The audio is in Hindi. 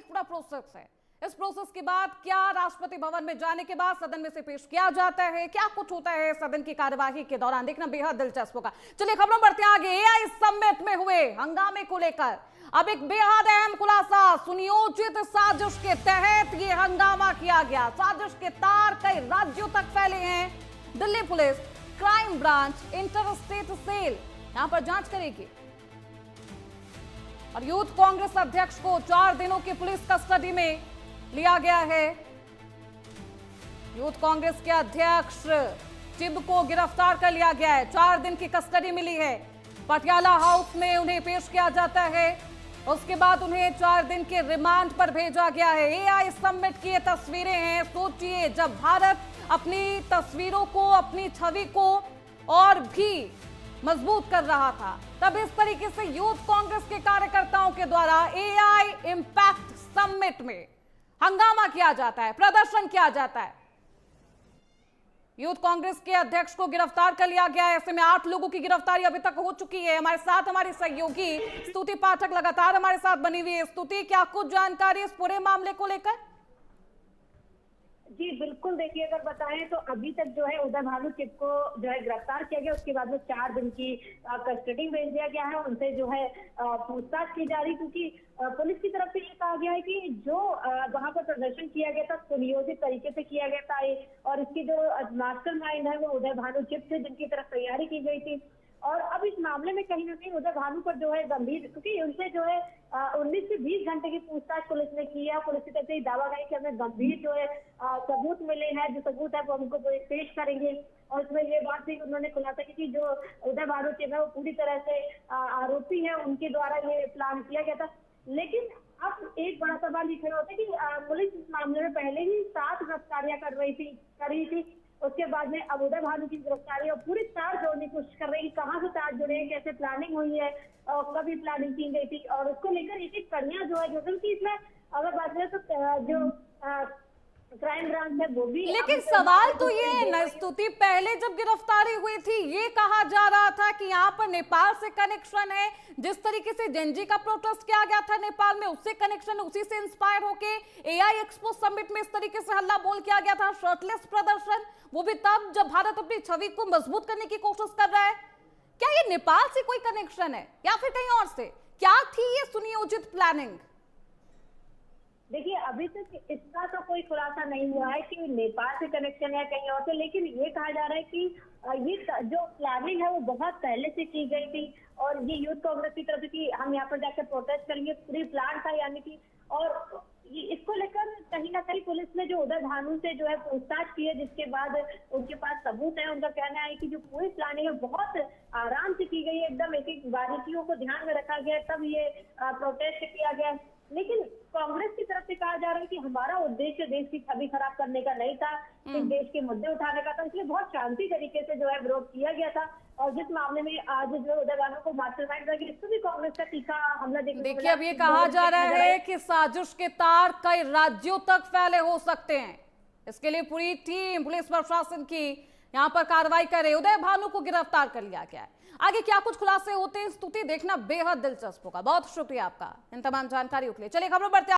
एक पूरा प्रोसेस है। इस प्रोसेस के बाद क्या राष्ट्रपति भवन में जाने के बाद सदन में से पेश किया जाता है, क्या कुछ होता है सदन की कार्यवाही के दौरान, देखना बेहद दिलचस्प होगा। चलिए खबरों बढ़ते हैं आगे। एआई समिट में हुए हंगामे को लेकर अब एक बेहद अहम खुलासा, सुनियोजित साजिश के तहत ये हंगामा किया गया। साजिश के तार कई राज्यों तक फैले हैं। Delhi police, crime branch, inter state cell यहां पर जांच करेगी और यूथ कांग्रेस अध्यक्ष को 4 दिनों की पुलिस कस्टडी में लिया गया है। यूथ कांग्रेस के अध्यक्ष टिब को गिरफ्तार कर लिया गया है। 4 दिन की कस्टडी मिली है। पटियाला हाउस में उन्हें पेश किया जाता है, उसके बाद उन्हें 4 दिन के रिमांड पर भेजा गया है। एआई समिट की ये तस्वीरें हैं। सोचिए, जब भारत अपनी तस्वीरों को, अपनी छवि को और भी मजबूत कर रहा था, तब इस तरीके से यूथ कांग्रेस के कार्यकर्ताओं के द्वारा एआई इंपैक्ट समिट में हंगामा किया जाता है, प्रदर्शन किया जाता है। यूथ कांग्रेस के अध्यक्ष को गिरफ्तार कर लिया गया है। ऐसे में 8 लोगों की गिरफ्तारी अभी तक हो चुकी है। हमारे साथ हमारी सहयोगी स्तुति पाठक लगातार हमारे साथ बनी हुई है। स्तुति, क्या कुछ जानकारी इस पूरे मामले को लेकर? जी बिल्कुल, देखिए अगर बताएं तो अभी तक जो है उदय भानु चिप को जो है गिरफ्तार किया गया। उसके बाद में 4 दिन की कस्टडी भेज दिया गया है। उनसे जो है पूछताछ की जा रही, क्योंकि पुलिस की तरफ से ये कहा गया है कि जो वहां पर प्रदर्शन किया गया था सुनियोजित तरीके से किया गया था और इसकी जो मास्टरमाइंड है वो उदय भानु चिप थे, जिनकी तरफ तैयारी की गई थी। और अब इस मामले में कहीं ना कहीं उदय भानु पर जो है गंभीर, क्योंकि उनसे जो है 19 से 20 घंटे की पूछताछ पुलिस ने की है। पुलिस की तरफ से दावा है कि हमें गंभीर जो है सबूत मिले हैं। जो सबूत है वो हमको पेश करेंगे। और इसमें ये बात भी उन्होंने खुलासा की कि जो उदय भानु है वो पूरी तरह से आरोपी है, उनके द्वारा ये प्लान किया गया था। लेकिन अब एक बड़ा सवाल ये खड़ा होता है कि पुलिस इस मामले में पहले ही 7 गिरफ्तारियां कर रही थी। उसके बाद में अब उदय भानु की गिरफ्तारी और पूरी तार जोड़ने की कोशिश कर रहे हैं कि कहाँ से तार जुड़े हैं, कैसे प्लानिंग हुई है और कभी प्लानिंग की गई थी। और उसको लेकर एक कड़ियां जो है जो कि इसमें अगर बात करें तो जो क्राइम ब्रांच है वो भी। लेकिन सवाल तो ये है ना स्तुति, पहले जब गिरफ्तारी हुई थी ये कहा जा रहा था कि यहाँ पर नेपाल से कनेक्शन है। जिस तरीके से जेनजी का प्रोटेस्ट किया गया था नेपाल में, उससे कनेक्शन, उसी से इंस्पायर होके एआई एक्सपो समिट में इस तरीके से हल्ला बोल किया गया था, शर्टलेस प्रदर्शन, वो भी तब जब भारत अपनी छवि को मजबूत करने की कोशिश कर रहा है। क्या ये नेपाल से कोई कनेक्शन है या फिर कहीं और से? क्या थी ये सुनियोजित प्लानिंग? देखिए अभी तक इसका तो कोई खुलासा नहीं हुआ है कि नेपाल से कनेक्शन है कहीं और से, लेकिन ये कहा जा रहा है कि ये जो प्लानिंग है वो बहुत पहले से की गई थी और ये यूथ कांग्रेस की तरफ से कि हम यहाँ पर जाकर प्रोटेस्ट करेंगे, पूरी प्लान था यानी कि। और इसको लेकर कहीं ना कहीं पुलिस ने जो उदय भानु से जो है पूछताछ की है, जिसके बाद उनके पास सबूत है। उनका कहना है कि जो पूरी प्लानिंग है बहुत आराम से की गई है, एकदम एक एक बारीकियों को ध्यान में रखा गया, तब ये प्रोटेस्ट किया गया। लेकिन कांग्रेस की तरफ से कहा जा रहा है कि हमारा उद्देश्य देश की छवि खराब करने का नहीं था, सिर्फ देश के मुद्दे उठाने का था, इसलिए बहुत शांति तरीके से जो है विरोध किया गया था। और जिस मामले में आज जो उदय भानु को मास्टरमाइंड लगी, इसको भी कांग्रेस का तीखा हमला देखिए। अब ये कहा जा रहा है कि साजिश के तार कई राज्यों तक फैले हो सकते हैं। इसके लिए पूरी टीम पुलिस प्रशासन की यहाँ पर कार्रवाई कर रही है। उदय भानु को गिरफ्तार कर लिया गया है। आगे क्या कुछ खुलासे होते हैं स्तुति, देखना बेहद दिलचस्प होगा। बहुत शुक्रिया आपका इन तमाम जानकारियों के लिए। चलिए खबरों बढ़ते